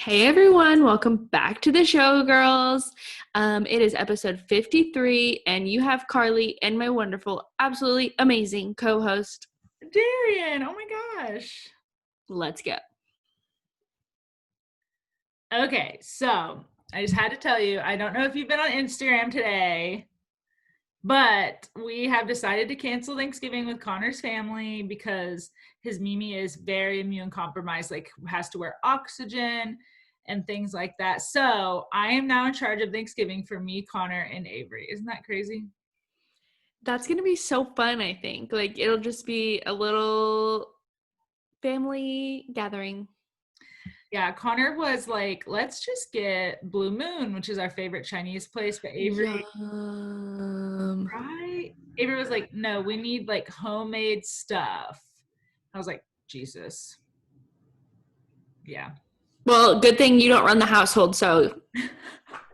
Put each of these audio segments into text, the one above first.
Hey everyone, welcome back to the show, girls. It is episode 53, and you have Carly and my wonderful, absolutely amazing co-host, Darion. Oh my gosh. Let's go. Okay, so I just had to tell you, I don't know if you've been on Instagram today, but we have decided to cancel Thanksgiving with Connor's family because his Mimi is very immune compromised, like has to wear oxygen and things like that. So I am now in charge of Thanksgiving for me, Connor, and Avery. Isn't that crazy? That's going to be so fun, I think. Like, it'll just be a little family gathering. Yeah, Connor was like, let's just get Blue Moon, which is our favorite Chinese place. But Avery, right? Avery was like, no, we need like homemade stuff. I was like, Jesus. Yeah. Well, good thing you don't run the household, so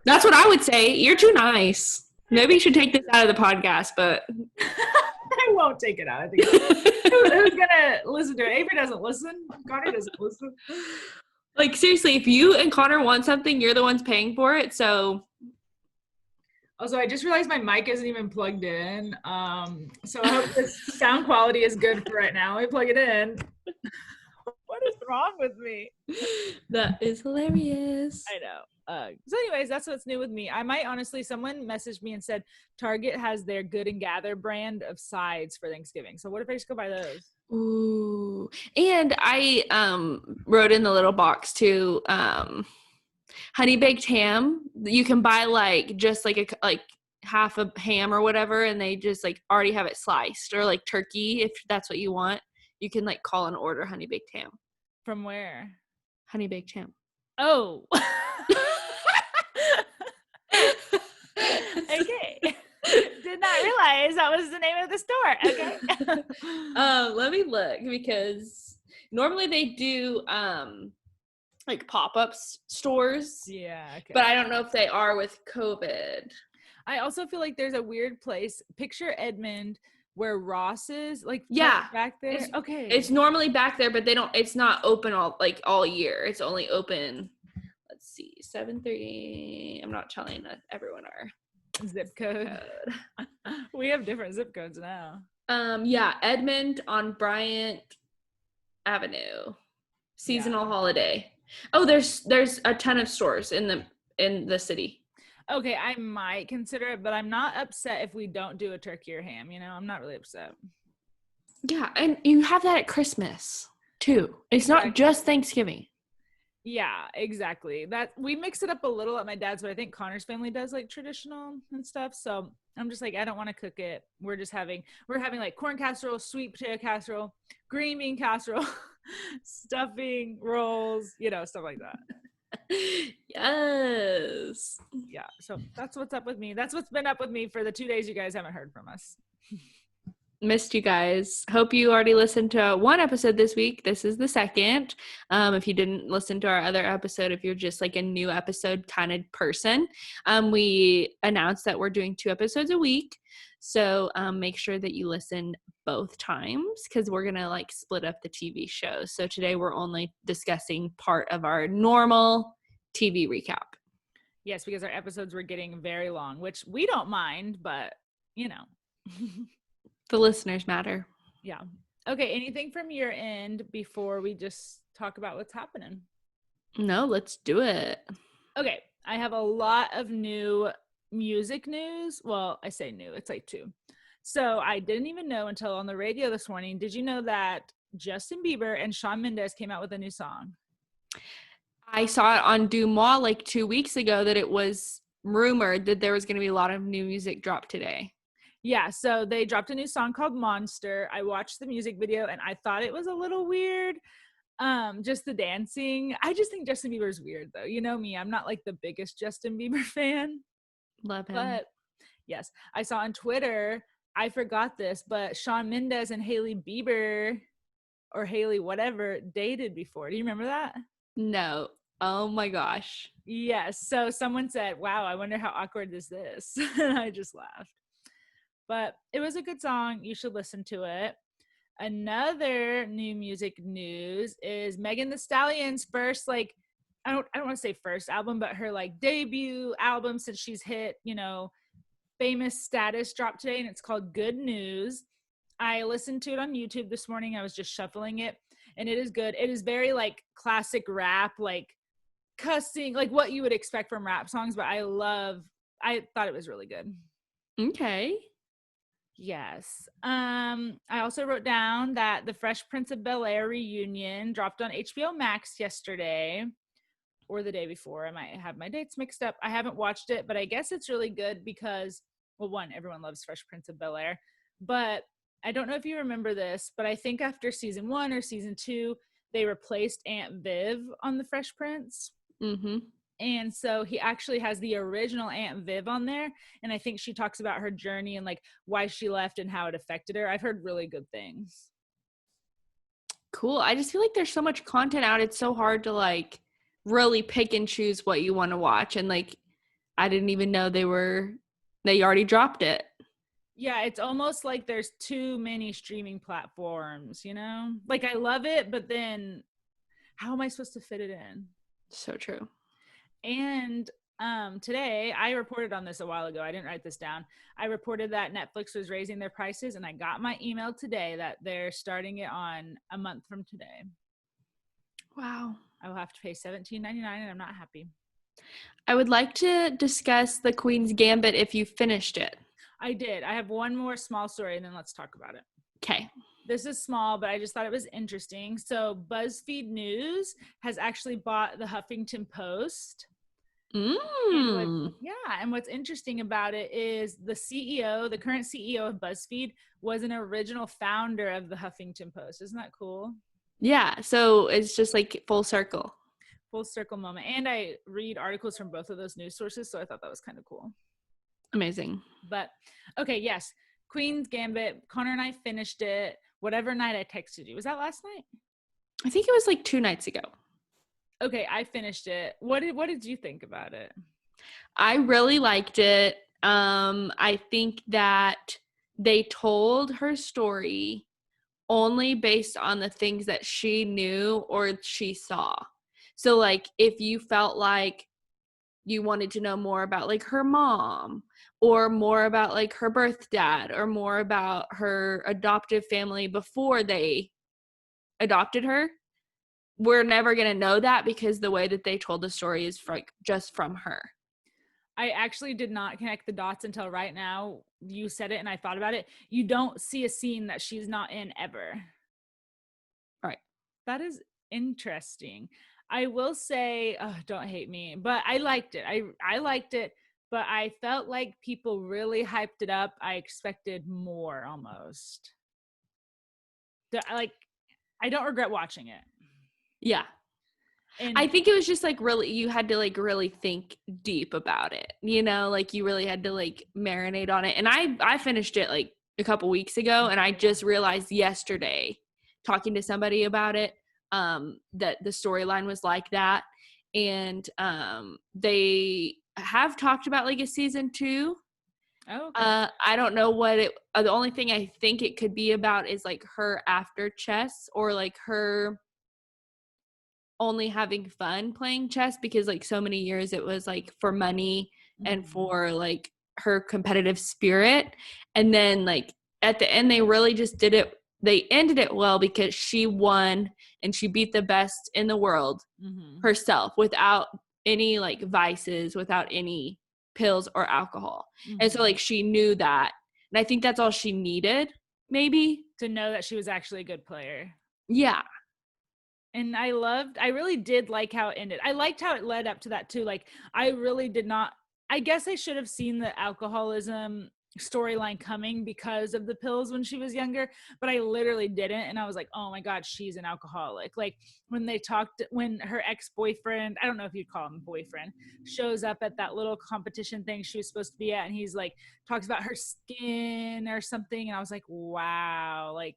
that's what I would say. You're too nice. Maybe you should take this out of the podcast, but I won't take it out. I think who's gonna listen to it? Avery doesn't listen. Connor doesn't listen. Like, seriously, if you and Connor want something, you're the ones paying for it, so. Also, I just realized my mic isn't even plugged in. So I hope this sound quality is good for right now. Let me plug it in. What is wrong with me? That is hilarious. I know. So anyways, that's what's new with me. I might honestly, someone messaged me and said Target has their Good and Gather brand of sides for Thanksgiving. So what if I just go buy those? Ooh. And I wrote in the little box too, honey baked ham. You can buy like just like half a ham or whatever, and they just like already have it sliced, or like turkey if that's what you want. You can like call and order honey baked ham. From where? Honey baked ham. Oh. Okay. Did not realize that was the name of the store. Okay. Let me look, because normally they do like pop-up stores. Yeah. Okay. But I don't know if they are with COVID. I also feel like there's a weird place. Picture Edmond where Ross is, like, yeah, back there. It's normally back there, but it's not open all year. It's only open, let's see, 7:30. I'm not telling everyone our zip code. We have different zip codes now. Yeah, Edmond on Bryant Avenue. Seasonal holiday. Oh, there's a ton of stores in the city. Okay, I might consider it, but I'm not upset if we don't do a turkey or ham. I'm not really upset. Yeah, and you have that at Christmas too. It's not just Thanksgiving. Yeah, exactly. That we mix it up a little at my dad's, but I think Connor's family does like traditional and stuff. So I'm just like, I don't want to cook it. We're having like corn casserole, sweet potato casserole, green bean casserole, stuffing, rolls, stuff like that. Yes. Yeah. So that's what's up with me. That's what's been up with me for the 2 days you guys haven't heard from us. Missed you guys. Hope you already listened to one episode this week. This is the second. If you didn't listen to our other episode, if you're just like a new episode kind of person, we announced that we're doing 2 episodes a week. So make sure that you listen both times, because we're going to like split up the TV shows. So today we're only discussing part of our normal TV recap. Yes, because our episodes were getting very long, which we don't mind, but The listeners matter. Yeah. Okay, anything from your end before we just talk about what's happening? No, let's do it. Okay, I have a lot of new music news. Well, I say new, it's like 2. So I didn't even know until on the radio this morning. Did you know that Justin Bieber and Shawn Mendes came out with a new song? I saw it on Dumois like 2 weeks ago that it was rumored that there was going to be a lot of new music dropped today. Yeah, so they dropped a new song called Monster. I watched the music video and I thought it was a little weird. Just the dancing. I just think Justin Bieber's weird though. You know me, I'm not like the biggest Justin Bieber fan. Love him. But yes, I saw on Twitter, I forgot this, but Shawn Mendes and Hailey Bieber, or Hailey whatever, dated before. Do you remember that? No. Oh my gosh. Yes. So someone said, wow, I wonder how awkward is this? And I just laughed. But it was a good song. You should listen to it. Another new music news is Megan Thee Stallion's first like I don't want to say first album, but her like debut album since she's hit, famous status dropped today, and it's called Good News. I listened to it on YouTube this morning. I was just shuffling it, and it is good. It is very like classic rap, like cussing, like what you would expect from rap songs, but I thought it was really good. Okay. Yes. I also wrote down that the Fresh Prince of Bel-Air reunion dropped on HBO Max yesterday or the day before. I might have my dates mixed up. I haven't watched it, but I guess it's really good because, well, one, everyone loves Fresh Prince of Bel-Air, but I don't know if you remember this, but I think after season 1 or season 2, they replaced Aunt Viv on the Fresh Prince. Mm-hmm. And so he actually has the original Aunt Viv on there. And I think she talks about her journey and like why she left and how it affected her. I've heard really good things. Cool. I just feel like there's so much content out. It's so hard to like really pick and choose what you want to watch. And like, I didn't even know they already dropped it. Yeah, it's almost like there's too many streaming platforms, Like I love it, but then how am I supposed to fit it in? So true. And today I reported on this a while ago. I didn't write this down. I reported that Netflix was raising their prices, and I got my email today that they're starting it on a month from today. Wow. I will have to pay $17.99, and I'm not happy. I would like to discuss the Queen's Gambit if you finished it. I did. I have one more small story, and then let's talk about it. Okay. This is small, but I just thought it was interesting. So Buzzfeed News has actually bought the Huffington Post. And what's interesting about it is the current CEO of Buzzfeed, was an original founder of the Huffington Post. Isn't that cool? Yeah. So it's just like full circle. Full circle moment. And I read articles from both of those news sources, so I thought that was kind of cool. Amazing. But okay, yes. Queen's Gambit. Connor and I finished it whatever night I texted you. Was that last night? I think it was like 2 nights ago. Okay, I finished it. What did you think about it? I really liked it. I think that they told her story only based on the things that she knew or she saw. So like if you felt like you wanted to know more about like her mom or more about like her birth dad or more about her adoptive family before they adopted her, we're never going to know that because the way that they told the story is just from her. I actually did not connect the dots until right now. You said it and I thought about it. You don't see a scene that she's not in ever. Right. That is interesting. I will say, don't hate me, but I liked it. I liked it, but I felt like people really hyped it up. I expected more almost. I don't regret watching it. Yeah. And I think it was just like really, you had to like really think deep about it, like you really had to like marinate on it. And I finished it like a couple weeks ago, and I just realized yesterday talking to somebody about it, that the storyline was like that. And they have talked about like a season 2. Oh, okay. I don't know what the only thing I think it could be about is like her after chess, or like her only having fun playing chess, because like so many years it was like for money and for like her competitive spirit. And then like at the end they really just they ended it well because she won and she beat the best in the world herself without any like vices, without any pills or alcohol. And so like she knew that, and I think that's all she needed, maybe, to know that she was actually a good player. Yeah. And I really did like how it ended. I liked how it led up to that too. Like I really did not, I guess I should have seen the alcoholism storyline coming because of the pills when she was younger, but I literally didn't. And I was like, oh my God, she's an alcoholic. Like when her ex-boyfriend, I don't know if you'd call him boyfriend, shows up at that little competition thing she was supposed to be at, and he's like, talks about her skin or something. And I was like, wow, like,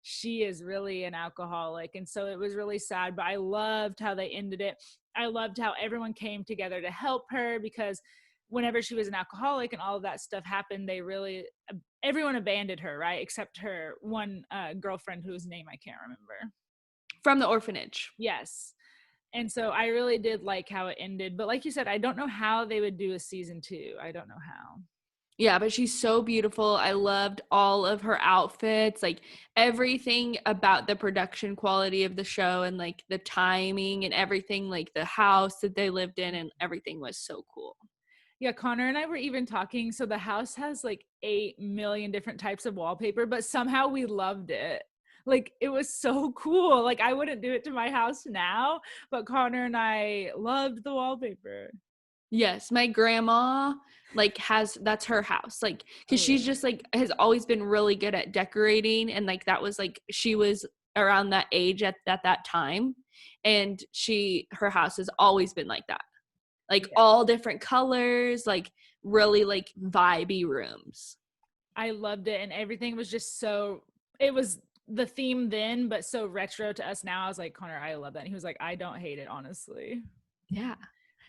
she is really an alcoholic. And so it was really sad, but I loved how they ended it. I loved how everyone came together to help her, because whenever she was an alcoholic and all of that stuff happened, everyone abandoned her, right? Except her one girlfriend whose name I can't remember. From the orphanage. Yes. And so I really did like how it ended. But like you said, I don't know how they would do a season 2. I don't know how. Yeah, but she's so beautiful. I loved all of her outfits, like everything about the production quality of the show and like the timing and everything, like the house that they lived in and everything was so cool. Yeah, Connor and I were even talking. So the house has like 8 million different types of wallpaper, but somehow we loved it. Like it was so cool. Like I wouldn't do it to my house now, but Connor and I loved the wallpaper. Yes, my grandma like that's her house. Like cuz Oh she's yeah. just like has always been really good at decorating and like that was like she was around that age at that time and her house has always been like that. Like Yeah. all different colors, like really like vibey rooms. I loved it and everything was just so it was the theme then, but so retro to us now. I was like, Connor, I love that. And he was like, I don't hate it, honestly. Yeah,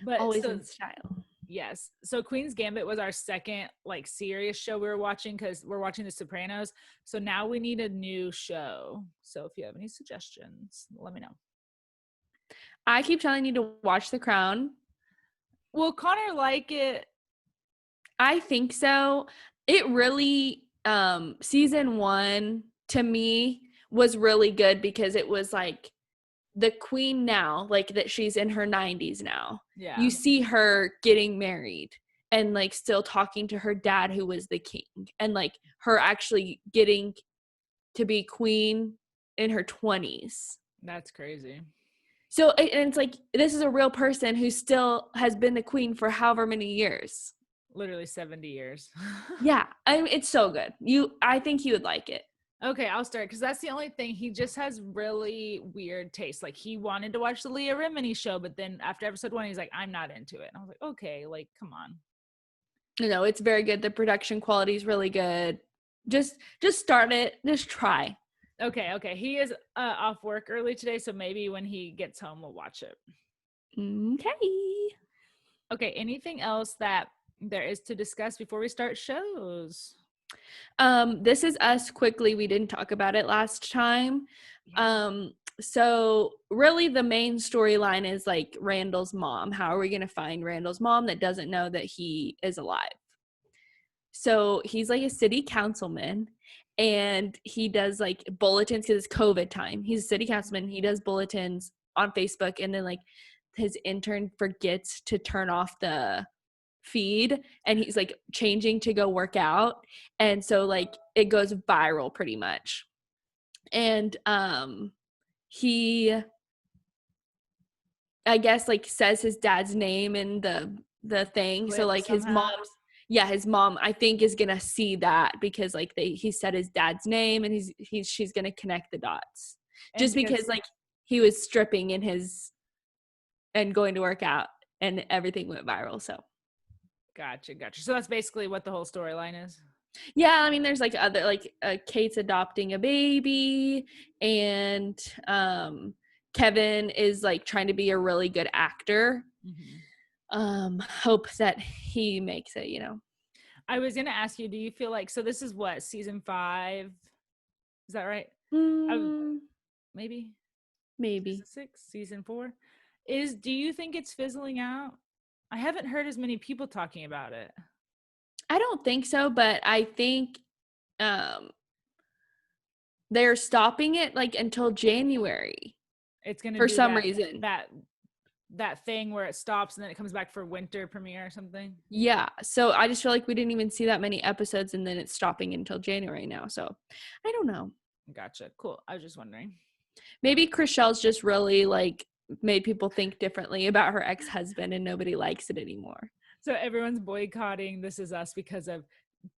But always so in style. yes. So Queen's Gambit was our second like serious show we were watching because we're watching The Sopranos. So now we need a new show. So if you have any suggestions, let me know. I keep telling you to watch The Crown. Will Connor like it? I think so. It really season 1 to me was really good because it was like the queen now, like that she's in her 90s now. Yeah. You see her getting married and like still talking to her dad who was the king and like her actually getting to be queen in her 20s. That's crazy. So and it's like this is a real person who still has been the queen for however many years. Literally 70 years. Yeah, I mean, it's so good. I think you would like it. Okay, I'll start because that's the only thing. He just has really weird taste. Like he wanted to watch the Leah Remini show, but then after episode 1, he's like, I'm not into it. And I was like, okay, like, come on. It's very good. The production quality is really good. Just start it. Just try. Okay. He is off work early today, so maybe when he gets home, we'll watch it. Okay. Okay, anything else that there is to discuss before we start shows? This Is Us quickly. We didn't talk about it last time. So really the main storyline is like Randall's mom. How are we going to find Randall's mom that doesn't know that he is alive? So he's like a city councilman and he does like bulletins because it's COVID time. He's a city councilman. He does bulletins on Facebook and then like his intern forgets to turn off the feed and he's like changing to go work out. And so like it goes viral pretty much. And he I guess like says his dad's name in the thing. So like his mom I think is gonna see that because like he said his dad's name and she's gonna connect the dots. And Just because like he was stripping in his and going to work out and everything went viral. So Gotcha. So that's basically what the whole storyline is. yeah, I mean there's like other like Kate's adopting a baby and Kevin is like trying to be a really good actor. Hope that he makes it, I was gonna ask you, do you feel like, so this is what, season 5? Is that right? Maybe season 6, season 4. Do you think it's fizzling out? I haven't heard as many people talking about it. I don't think so, but I think they're stopping it like until January. It's gonna for do some reason. That thing where it stops and then it comes back for winter premiere or something. Yeah. So I just feel like we didn't even see that many episodes and then it's stopping until January now. So I don't know. Gotcha. Cool. I was just wondering. Maybe Chriselle's just really like made people think differently about her ex-husband and nobody likes it anymore. So everyone's boycotting This Is Us because of,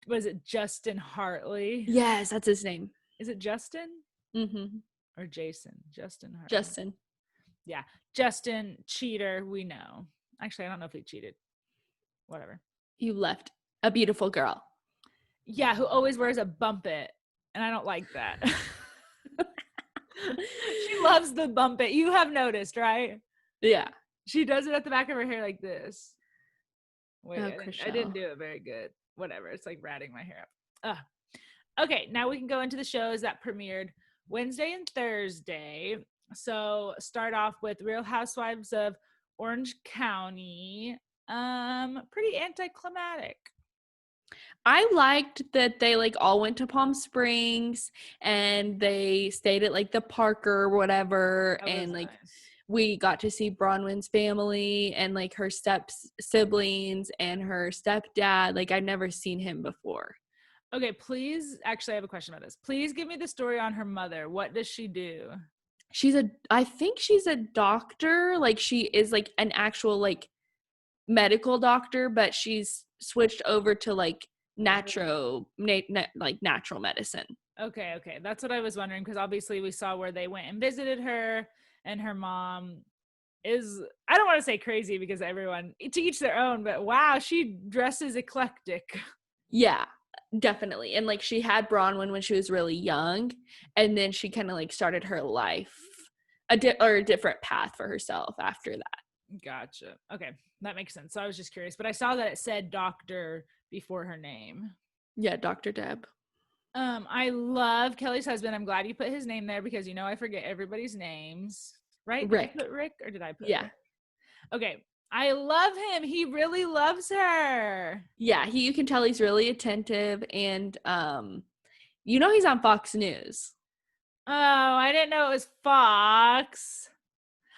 was it Justin Hartley? Yes, that's his name. Is it Justin? Mm-hmm. Or Jason? Justin Hartley. Justin. Yeah. Justin, cheater, we know. Actually, I don't know if he cheated. Whatever. You left a beautiful girl. Yeah, who always wears a bump it. And I don't like that. She loves the bump it. You have noticed, right? Yeah. She does it at the back of her hair like this. Wait, Oh, I didn't do it very good. Whatever. It's like ratting my hair up. Okay, now we can go into the shows that premiered Wednesday and Thursday. So start off with Real Housewives of Orange County. Pretty anticlimactic. I liked that they like all went to Palm Springs and they stayed at like the park or whatever. That was And like nice. we got to see Bronwyn's family and like her step siblings and her stepdad. Like I'd never seen him before. Okay, please. Actually, I have a question about this. Please give me the story on her mother. What does she do? I think she's a doctor. Like she is like an actual like medical doctor, but she's switched over to like natural medicine. Okay. That's what I was wondering because obviously we saw where they went and visited her, and her mom is, I don't want to say crazy because everyone to each their own, but wow, she dresses eclectic. Yeah, definitely. And like she had Bronwyn when she was really young, and then she kind of like started her life a different path for herself after that. Gotcha. Okay, that makes sense. So I was just curious, but I saw that it said doctor before her name. Yeah, Dr. Deb. I love Kelly's husband. I'm glad you put his name there because I forget everybody's names. Right? Did you Rick. put Rick or did I put Yeah. Rick? Okay. I love him. He really loves her. Yeah, you can tell he's really attentive and he's on Fox News. Oh, I didn't know it was Fox.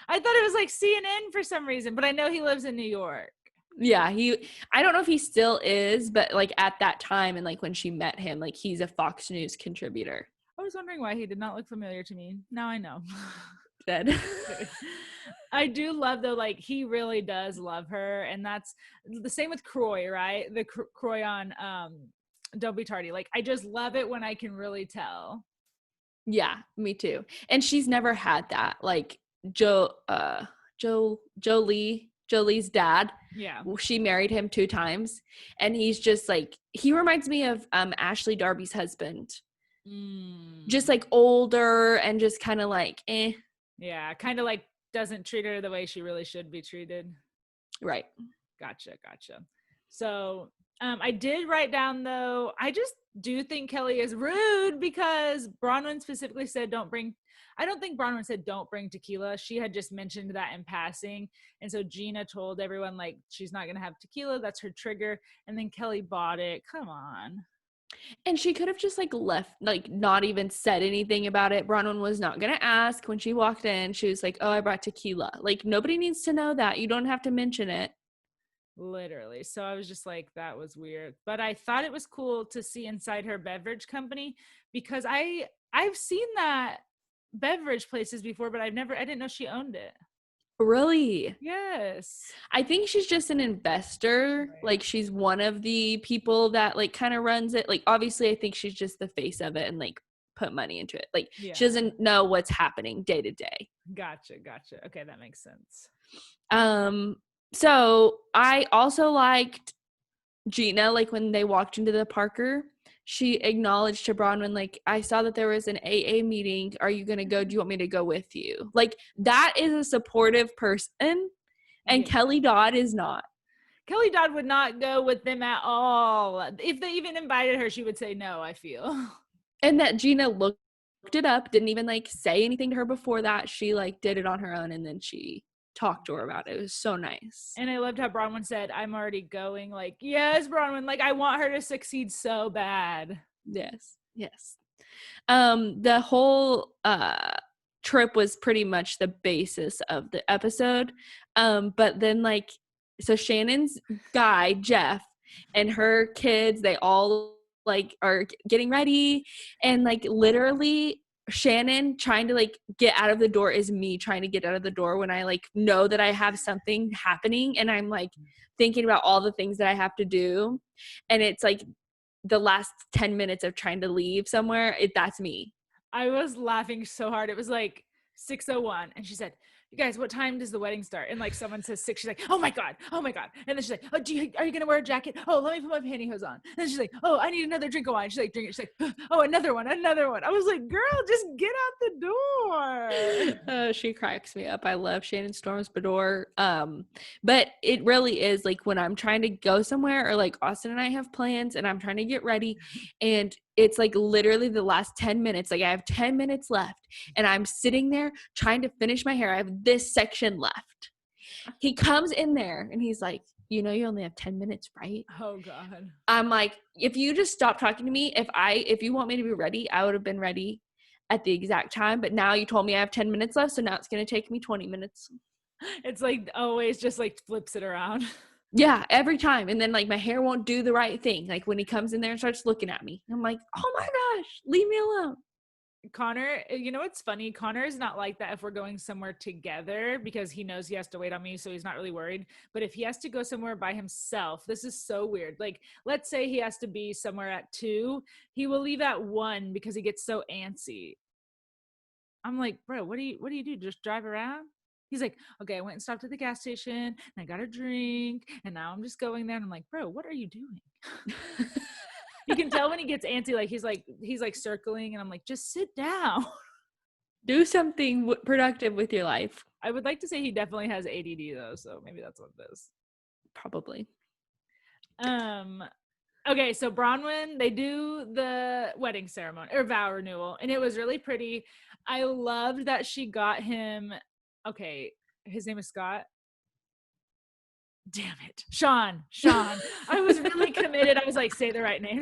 I thought it was like CNN for some reason, but I know he lives in New York. Yeah, I don't know if he still is, but like at that time and like when she met him, like he's a Fox News contributor. I was wondering why he did not look familiar to me. Now I know. Dead. I do love though, like he really does love her, and that's the same with Croy, right? The Croy on Don't Be Tardy. Like I just love it when I can really tell. Yeah, me too. And she's never had that. Like Jolie's dad. Yeah. She married him 2 times and he's just like he reminds me of Ashley Darby's husband. Just like older and just kind of like Yeah, kind of like doesn't treat her the way she really should be treated. Right. Gotcha. So I did write down though, I just do think Kelly is rude because Bronwyn specifically said I don't think Bronwyn said don't bring tequila. She had just mentioned that in passing. And so Gina told everyone like she's not going to have tequila. That's her trigger. And then Kelly bought it. Come on. And she could have just like left, like not even said anything about it. Bronwyn was not going to ask when she walked in. She was like, oh, I brought tequila. Like nobody needs to know that. You don't have to mention it. Literally. So I was just like, that was weird. But I thought it was cool to see inside her beverage company because I've seen that beverage places before, but I didn't know she owned it. Really? Yes. I think she's just an investor. Right. Like she's one of the people that like kind of runs it. Like obviously I think she's just the face of it and like put money into it. Like she doesn't know what's happening day to day. Gotcha. Okay, that makes sense. So I also liked Gina, like when they walked into the Parker, she acknowledged to Bronwyn, like, I saw that there was an AA meeting. Are you going to go? Do you want me to go with you? Like, that is a supportive person, and Kelly Dodd is not. Kelly Dodd would not go with them at all. If they even invited her, she would say no, I feel. And that Gina looked it up, didn't even, like, say anything to her before that. She, like, did it on her own, and then she talked to her about it. It was so nice. And I loved how Bronwyn said, I'm already going. Like, yes, Bronwyn, like I want her to succeed so bad. Yes. The whole trip was pretty much the basis of the episode. But then like so Shannon's guy, Jeff, and her kids, they all like are getting ready, and like literally Shannon trying to like get out of the door is me trying to get out of the door when I like know that I have something happening and I'm like thinking about all the things that I have to do, and it's like the last 10 minutes of trying to leave somewhere, that's me. I was laughing so hard. It was like 6:01 and she said, you guys, what time does the wedding start? And like someone says 6, she's like, oh my god. And then she's like, are you gonna wear a jacket? Oh, let me put my pantyhose on. And then she's like, oh, I need another drink of wine. She's like, drink it. She's like, oh, another one. I was like, girl, just get out the door. She cracks me up. I love Shannon Storm's boudoir. But it really is like when I'm trying to go somewhere, or like Austin and I have plans and I'm trying to get ready and it's like literally the last 10 minutes. Like I have 10 minutes left and I'm sitting there trying to finish my hair. I have this section left. He comes in there and he's like, you know, you only have 10 minutes, right? Oh God. I'm like, if you just stop talking to me, if you want me to be ready, I would have been ready at the exact time. But now you told me I have 10 minutes left. So now it's going to take me 20 minutes. It's like always just like flips it around. Yeah, every time. And then like my hair won't do the right thing. Like when he comes in there and starts looking at me, I'm like, oh my gosh, leave me alone. Connor, you know what's funny? Connor is not like that if we're going somewhere together because he knows he has to wait on me, so he's not really worried. But if he has to go somewhere by himself, this is so weird. Like, let's say he has to be somewhere at 2, he will leave at 1 because he gets so antsy. I'm like, bro, what do you do? Just drive around? He's like, okay, I went and stopped at the gas station and I got a drink and now I'm just going there. And I'm like, bro, what are you doing? You can tell when he gets antsy, like he's like circling and I'm like, just sit down. Do something productive with your life. I would like to say he definitely has ADD though, so maybe that's what it is. Probably. Okay, so Bronwyn, they do the wedding ceremony or vow renewal, and it was really pretty. I loved that she got him. Okay, his name is Scott. Damn it, Sean. I was really committed. I was like, say the right name.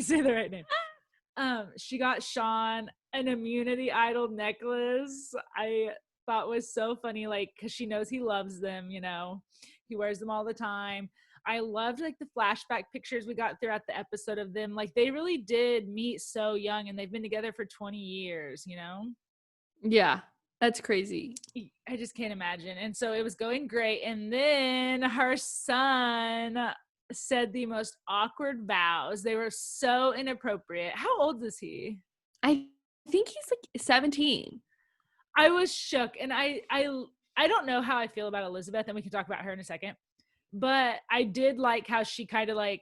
She got Sean an immunity idol necklace. I thought was so funny, like, because she knows he loves them, you know, he wears them all the time. I loved like the flashback pictures we got throughout the episode of them. Like they really did meet so young and they've been together for 20 years, you know? Yeah, that's crazy. I just can't imagine. And so it was going great. And then her son said the most awkward vows. They were so inappropriate. How old is he? I think he's like 17. I was shook. And I don't know how I feel about Elizabeth, and we can talk about her in a second. But I did like how she kind of like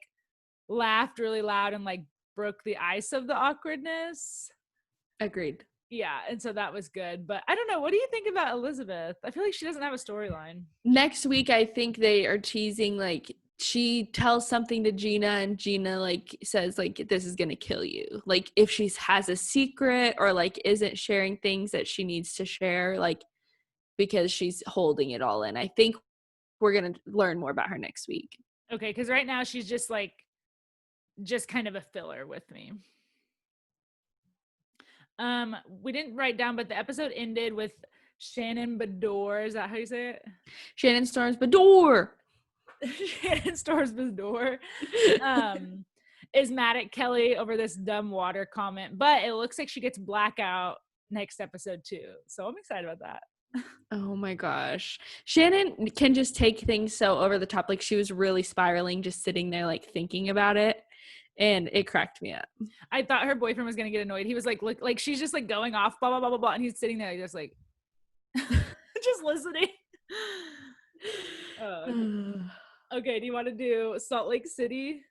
laughed really loud and like broke the ice of the awkwardness. Agreed. Yeah, and so that was good. But I don't know. What do you think about Elizabeth? I feel like she doesn't have a storyline. Next week, I think they are teasing, like, she tells something to Gina and Gina, like, says, like, this is going to kill you. Like, if she has a secret or, like, isn't sharing things that she needs to share, like, because she's holding it all in. I think we're going to learn more about her next week. Okay, because right now she's just like, just kind of a filler with me. We didn't write down, but the episode ended with Shannon Bador. Is that how you say it? Shannon Storms Bador. Shannon Storms Bador. Is mad at Kelly over this dumb water comment, but it looks like she gets blackout next episode too. So I'm excited about that. Oh my gosh. Shannon can just take things so over the top. Like she was really spiraling, just sitting there, like thinking about it. And it cracked me up. I thought her boyfriend was going to get annoyed. He was like, look, like she's just like going off, blah, blah, blah, blah, blah. And he's sitting there just like, just listening. Okay. Do you want to do Salt Lake City?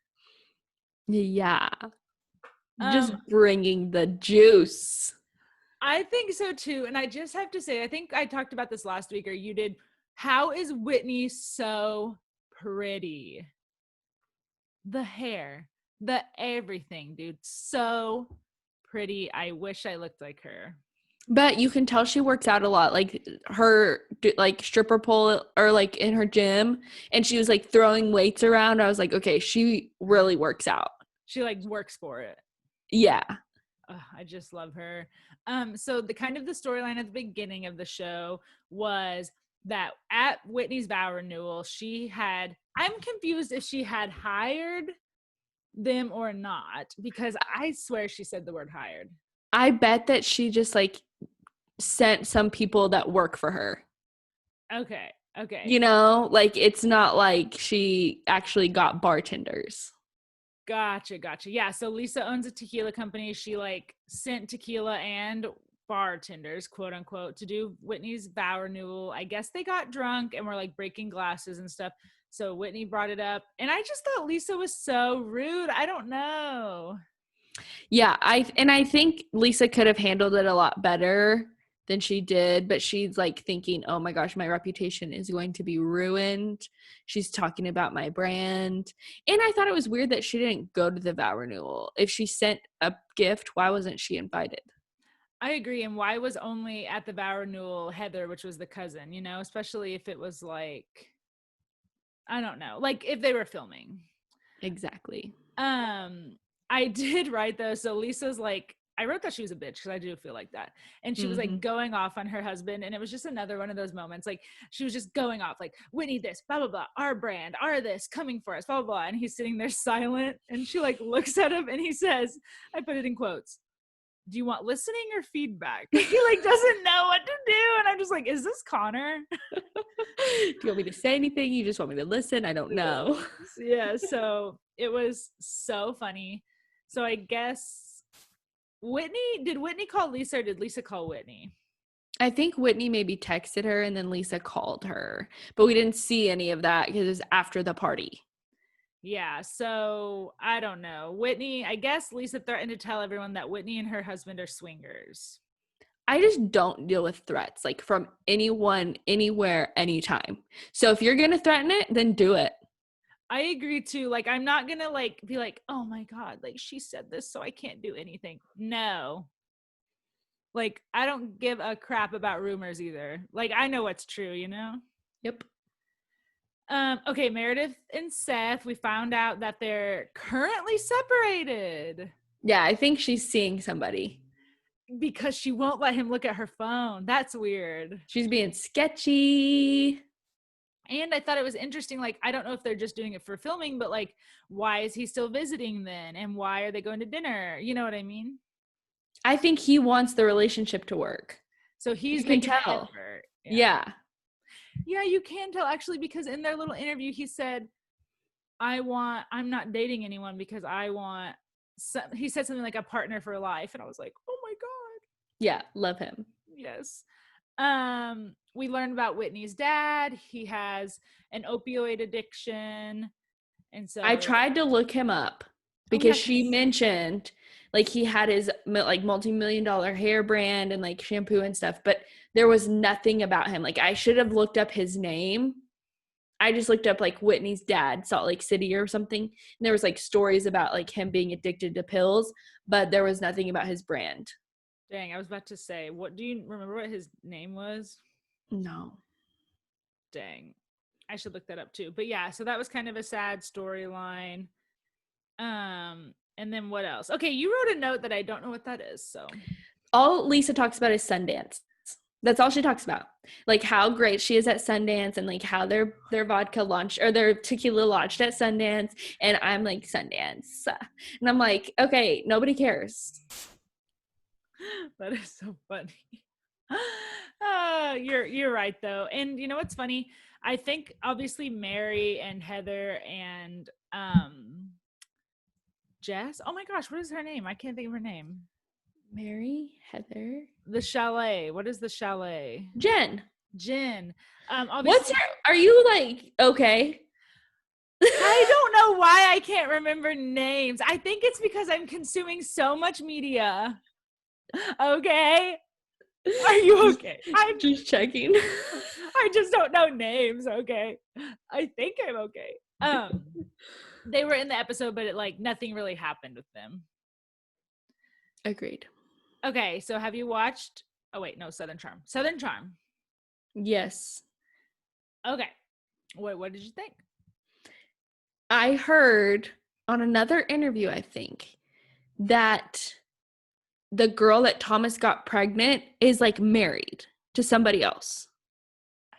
Yeah. Just bringing the juice. I think so too. And I just have to say, I think I talked about this last week or you did. How is Whitney so pretty? The hair, the everything, dude. So pretty. I wish I looked like her. But you can tell she works out a lot. Like her like stripper pole or like in her gym, and she was like throwing weights around. I was like, okay, she really works out. She like works for it. Yeah. I just love her. So the kind of the storyline at the beginning of the show was that at Whitney's vow renewal, I'm confused if she had hired them or not, because I swear she said the word hired. I bet that she just like sent some people that work for her. Okay. You know, like it's not like she actually got bartenders. Gotcha. Yeah, so Lisa owns a tequila company. She like sent tequila and bartenders, quote unquote, to do Whitney's vow renewal. I guess they got drunk and were like breaking glasses and stuff. So Whitney brought it up. And I just thought Lisa was so rude. I don't know. Yeah, I think Lisa could have handled it a lot better than she did, but she's like thinking, oh my gosh, my reputation is going to be ruined. She's talking about my brand. And I thought it was weird that she didn't go to the vow renewal. If she sent a gift, why wasn't she invited? I agree. And why was only at the vow renewal Heather, which was the cousin, you know, especially if it was like, I don't know, like if they were filming. Exactly. I did write though. So Lisa's like, I wrote that she was a bitch because I do feel like that. And she was like going off on her husband. And it was just another one of those moments. Like she was just going off like, Whitney this, blah, blah, blah, our brand, our this, coming for us, blah, blah, blah. And he's sitting there silent. And she like looks at him and he says, I put it in quotes, do you want listening or feedback? Like he like doesn't know what to do. And I'm just like, is this Connor? Do you want me to say anything? You just want me to listen? I don't know. Yeah. So it was so funny. So I guess did Whitney call Lisa or did Lisa call Whitney? I think Whitney maybe texted her and then Lisa called her, but we didn't see any of that because it was after the party. Yeah, so I don't know. Whitney, I guess Lisa threatened to tell everyone that Whitney and her husband are swingers. I just don't deal with threats like from anyone, anywhere, anytime. So if you're going to threaten it, then do it. I agree too. Like, I'm not going to like be like, oh my God, like she said this, so I can't do anything. No. Like, I don't give a crap about rumors either. Like, I know what's true, you know? Yep. Okay, Meredith and Seth, we found out that they're currently separated. Yeah, I think she's seeing somebody. Because she won't let him look at her phone. That's weird. She's being sketchy. And I thought it was interesting. Like, I don't know if they're just doing it for filming, but like, why is he still visiting then? And why are they going to dinner? You know what I mean? I think he wants the relationship to work. So he's you can making tell. an effort. Yeah. Yeah, you can tell actually, because in their little interview, he said, I'm not dating anyone because I want, he said something like a partner for life. And I was like, oh my God. Yeah, love him. Yes. We learned about Whitney's dad. He has an opioid addiction. And so I tried to look him up because she mentioned like he had his like multi-million-dollar hair brand and like shampoo and stuff, but there was nothing about him. Like I should have looked up his name. I just looked up like Whitney's dad, Salt Lake City or something. And there was like stories about like him being addicted to pills, but there was nothing about his brand. Dang, I was about to say, what do you remember what his name was? No. Dang. I should look that up too. But yeah, so that was kind of a sad storyline. And then what else? Okay, you wrote a note that I don't know what that is. So all Lisa talks about is Sundance. That's all she talks about. Like how great she is at Sundance and like how their vodka launched or their tequila launched at Sundance. And I'm like, Sundance. And I'm like, okay, nobody cares. That is so funny. You're right though. And you know what's funny? I think obviously Mary and Heather and Jess. Oh my gosh, what is her name? I can't think of her name. Mary, Heather. The chalet. What is the chalet? Jen. Obviously, are you like okay? I don't know why I can't remember names. I think it's because I'm consuming so much media. Okay. Are you okay? I'm just checking. I just don't know names. Okay. I think I'm okay. They were in the episode, but nothing really happened with them. Agreed. Okay. So have you watched, Southern Charm. Southern Charm. Yes. Okay. What did you think? I heard on another interview, I think, that the girl that Thomas got pregnant is like married to somebody else.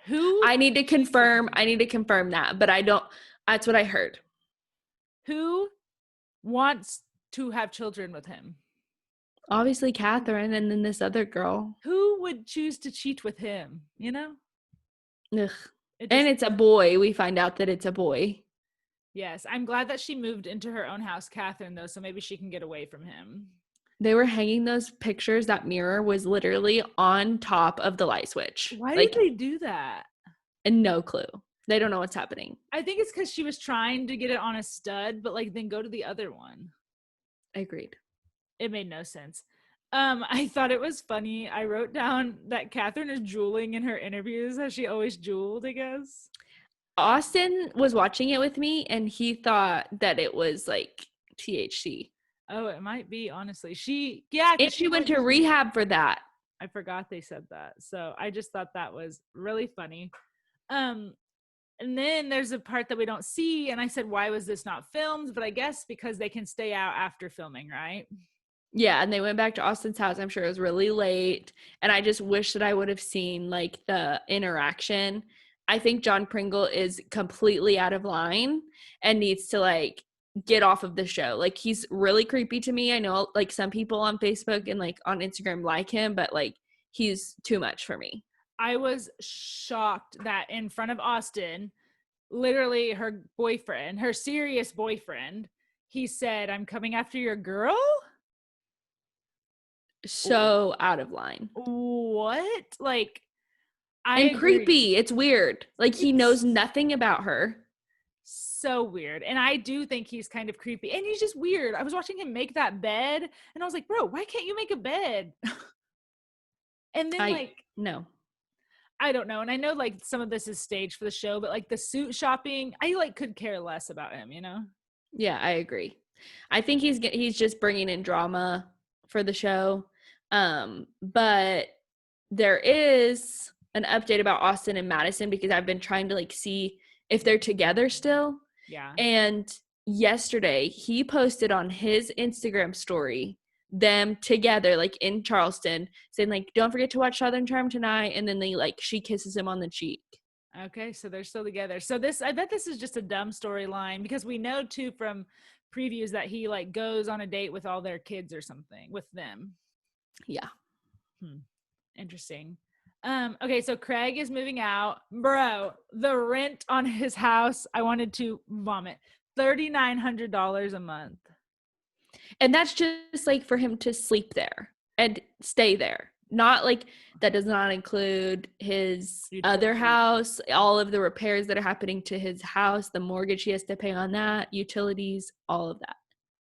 Who? I need to confirm that, but I don't, that's what I heard. Who wants to have children with him? Obviously Catherine and then this other girl. Who would choose to cheat with him, you know? Ugh. And it's a boy. We find out that it's a boy. Yes. I'm glad that she moved into her own house, Catherine, though, so maybe she can get away from him. They were hanging those pictures. That mirror was literally on top of the light switch. Why did they do that? And no clue. They don't know what's happening. I think it's because she was trying to get it on a stud, but then go to the other one. Agreed. It made no sense. I thought it was funny. I wrote down that Catherine is drooling in her interviews, as she always drooled, I guess. Austin was watching it with me and he thought that it was like THC. Oh, it might be, honestly. And she went to rehab for that. I forgot they said that. So I just thought that was really funny. Um, and then there's a part that we don't see, and I said, why was this not filmed? But I guess because they can stay out after filming, right? Yeah, and they went back to Austin's house. I'm sure it was really late. And I just wish that I would have seen like the interaction. I think John Pringle is completely out of line and needs to like get off of the show. Like he's really creepy to me. I know like some people on Facebook and like on Instagram like him, but like he's too much for me. I was shocked that in front of Austin, literally her boyfriend, her serious boyfriend, he said, "I'm coming after your girl." So out of line. What? Like, I And agree. creepy. It's weird. Like he knows nothing about her. So weird. And I do think he's kind of creepy. And he's just weird. I was watching him make that bed and I was like, bro, why can't you make a bed? And then no. I don't know. And I know like some of this is staged for the show, but like the suit shopping, I like could care less about him, you know? Yeah, I agree. I think he's just bringing in drama for the show. But there is an update about Austin and Madison because I've been trying to like see if they're together still. Yeah. And yesterday he posted on his Instagram story them together like in Charleston saying like don't forget to watch Southern Charm tonight, and then she kisses him on the cheek. Okay, so they're still together. So I bet this is just a dumb storyline because we know too from previews that he like goes on a date with all their kids or something with them. Yeah. Interesting. Okay, so Craig is moving out. Bro, the rent on his house, I wanted to vomit. $3,900 a month. And that's just like for him to sleep there and stay there. Not like that does not include his other house, all of the repairs that are happening to his house, the mortgage he has to pay on that, utilities, all of that.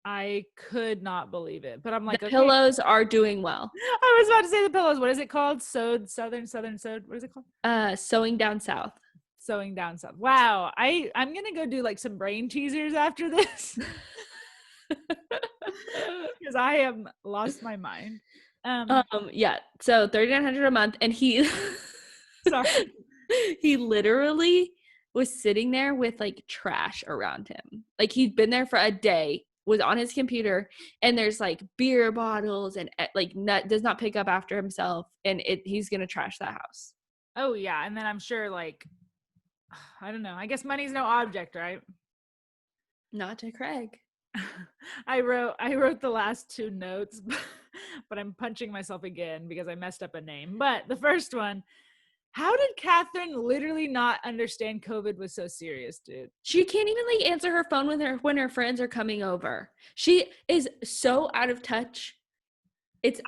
I could not believe it, but I'm like, the pillows are doing well. I was about to say the pillows. What is it called? Sewed. What is it called? Sewing Down South. Sewing Down South. Wow. I'm gonna go do like some brain teasers after this because I am lost my mind. Yeah. So $3,900 a month, and he sorry. He literally was sitting there with like trash around him. Like he'd been there for a day, was on his computer, and there's like beer bottles and like does not pick up after himself, and he's gonna trash that house. Oh yeah, and then I'm sure like I don't know. I guess money's no object, right? Not to Craig. I wrote the last two notes, but I'm punching myself again because I messed up a name. But the first one, how did Catherine literally not understand COVID was so serious, dude? She can't even like answer her phone when her friends are coming over. She is so out of touch. It's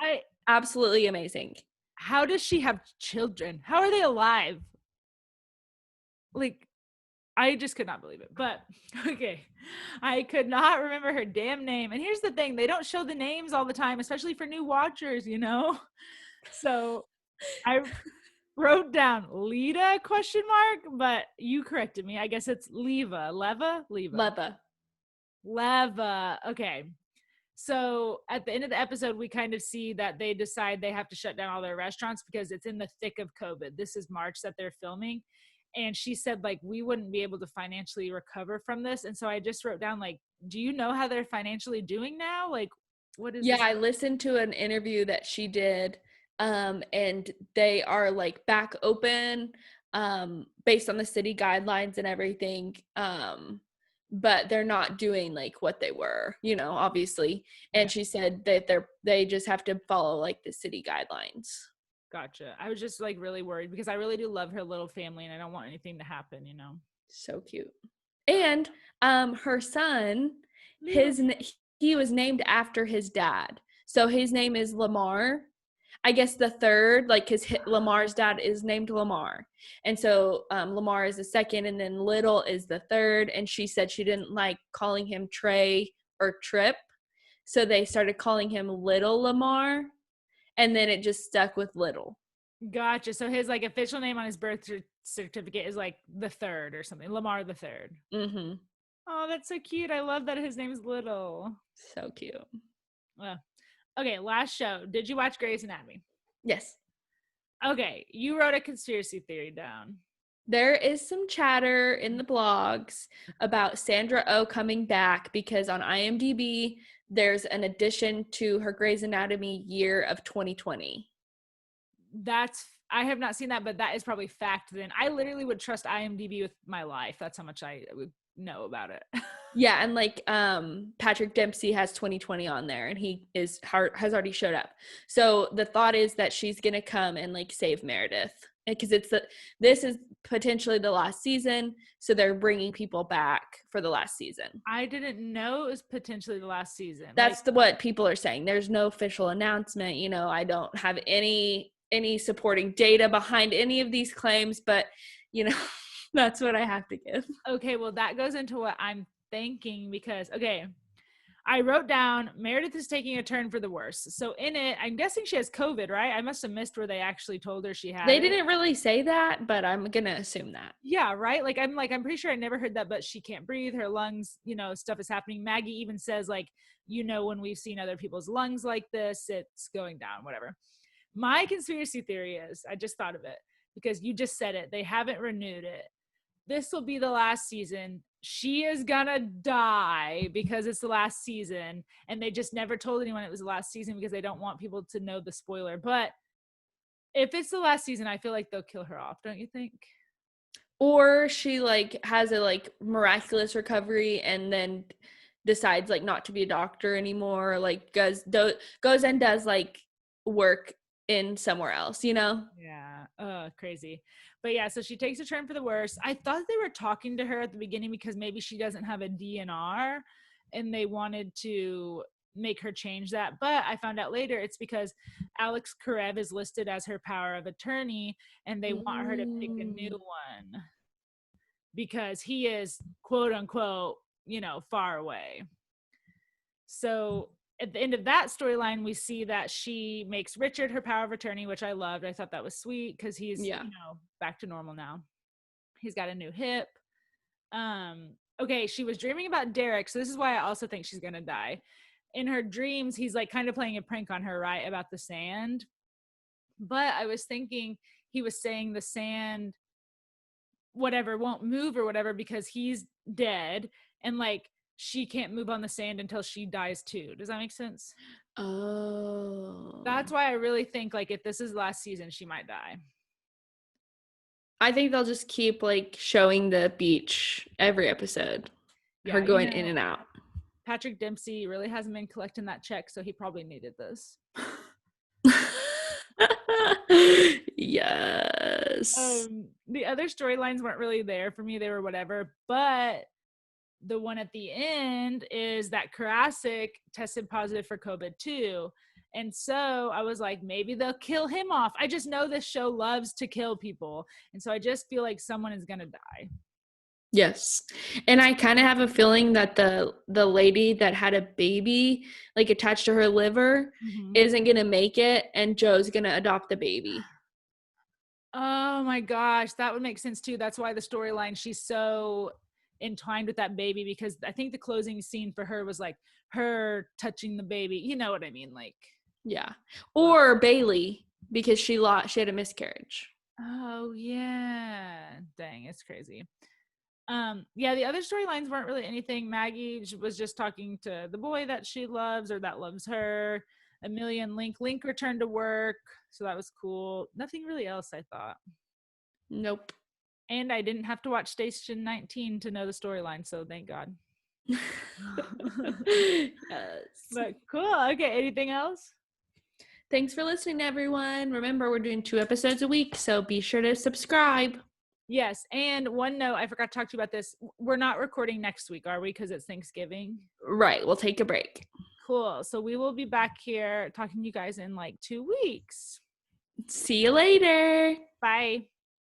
absolutely amazing. How does she have children? How are they alive? Like, I just could not believe it. But okay, I could not remember her damn name. And here's the thing, they don't show the names all the time, especially for new watchers, you know? So I wrote down Lita ? But you corrected me. I guess it's Leva. Okay. So at the end of the episode, we kind of see that they decide they have to shut down all their restaurants because it's in the thick of COVID. This is March that they're filming. And she said, like, we wouldn't be able to financially recover from this. And so I just wrote down, like, do you know how they're financially doing now? Like, what is I listened to an interview that she did. And they are like back open based on the city guidelines and everything. But they're not doing like what they were, you know, obviously. And she said that they just have to follow like the city guidelines. Gotcha. I was just like really worried because I really do love her little family and I don't want anything to happen, you know. So cute. And her son, he was named after his dad. So his name is Lamar. I guess the third, like, because Lamar's dad is named Lamar. And so Lamar is the second, and then Little is the third. And she said she didn't like calling him Trey or Trip. So they started calling him Little Lamar. and then it just stuck with Little. Gotcha. So his like official name on his birth certificate is like the third or something. Lamar the third. Mm-hmm. Oh, that's so cute. I love that his name is Little. So cute. Okay, last show. Did you watch Grey's Anatomy? Yes. Okay, you wrote a conspiracy theory down. There is some chatter in the blogs about Sandra Oh coming back because on IMDb, there's an addition to her Grey's Anatomy year of 2020. I have not seen that, but that is probably fact then. I literally would trust IMDb with my life. That's how much I would know about it. Yeah, and like Patrick Dempsey has 2020 on there, and he has already showed up. So the thought is that she's gonna come and like save Meredith because this is potentially the last season, so they're bringing people back for the last season. I didn't know it was potentially the last season. That's what people are saying. There's no official announcement. I don't have any supporting data behind any of these claims, but that's what I have to give. Okay, well that goes into what I'm thinking because I wrote down Meredith is taking a turn for the worse. So in it, I'm guessing she has COVID, right? I must have missed where they actually told her she had They it. didn't really say that, but I'm gonna assume that. Yeah, right? I'm pretty sure I never heard that, but she can't breathe, her lungs, stuff is happening. Maggie even says when we've seen other people's lungs like this, it's going down, whatever. My conspiracy theory is, I just thought of it because you just said it, they haven't renewed it. This will be the last season. She is gonna die because it's the last season, and they just never told anyone it was the last season because they don't want people to know the spoiler. But if it's the last season, I feel like they'll kill her off, don't you think? Or she has a miraculous recovery and then decides not to be a doctor anymore, goes and does work in somewhere else, Yeah. Crazy. But yeah, so she takes a turn for the worse. I thought they were talking to her at the beginning because maybe she doesn't have a DNR and they wanted to make her change that. But I found out later it's because Alex Karev is listed as her power of attorney and they want her to pick a new one because he is quote unquote, far away. So at the end of that storyline, we see that she makes Richard her power of attorney, which I loved. I thought that was sweet because he's, back to normal now. He's got a new hip. Okay, she was dreaming about Derek. So this is why I also think she's going to die. In her dreams, he's kind of playing a prank on her, right? About the sand. But I was thinking he was saying the sand, whatever, won't move or whatever because he's dead. And she can't move on the sand until she dies too. Does that make sense? Oh. That's why I really think if this is last season, she might die. I think they'll just keep showing the beach every episode. Yeah, her going in and out. Patrick Dempsey really hasn't been collecting that check, so he probably needed this. Yes. The other storylines weren't really there for me. They were whatever, but the one at the end is that Karasik tested positive for COVID too. And so I was like, maybe they'll kill him off. I just know this show loves to kill people. And so I just feel like someone is going to die. Yes. And I kind of have a feeling that the lady that had a baby attached to her liver isn't going to make it and Joe's going to adopt the baby. Oh my gosh, that would make sense too. That's why the storyline, she's so entwined with that baby because I think the closing scene for her was her touching the baby. You know what I mean? Yeah. Or Bailey because she had a miscarriage. Oh yeah. Dang, it's crazy. Yeah, the other storylines weren't really anything. Maggie was just talking to the boy that she loves or that loves her. Amelia and Link returned to work, so that was cool. Nothing really else, I thought. Nope. And I didn't have to watch Station 19 to know the storyline, so thank God. Yes. But cool. Okay, anything else? Thanks for listening, everyone. Remember, we're doing 2 episodes a week, so be sure to subscribe. Yes, and one note, I forgot to talk to you about this. We're not recording next week, are we? Because it's Thanksgiving. Right, we'll take a break. Cool. So we will be back here talking to you guys in 2 weeks. See you later. Bye.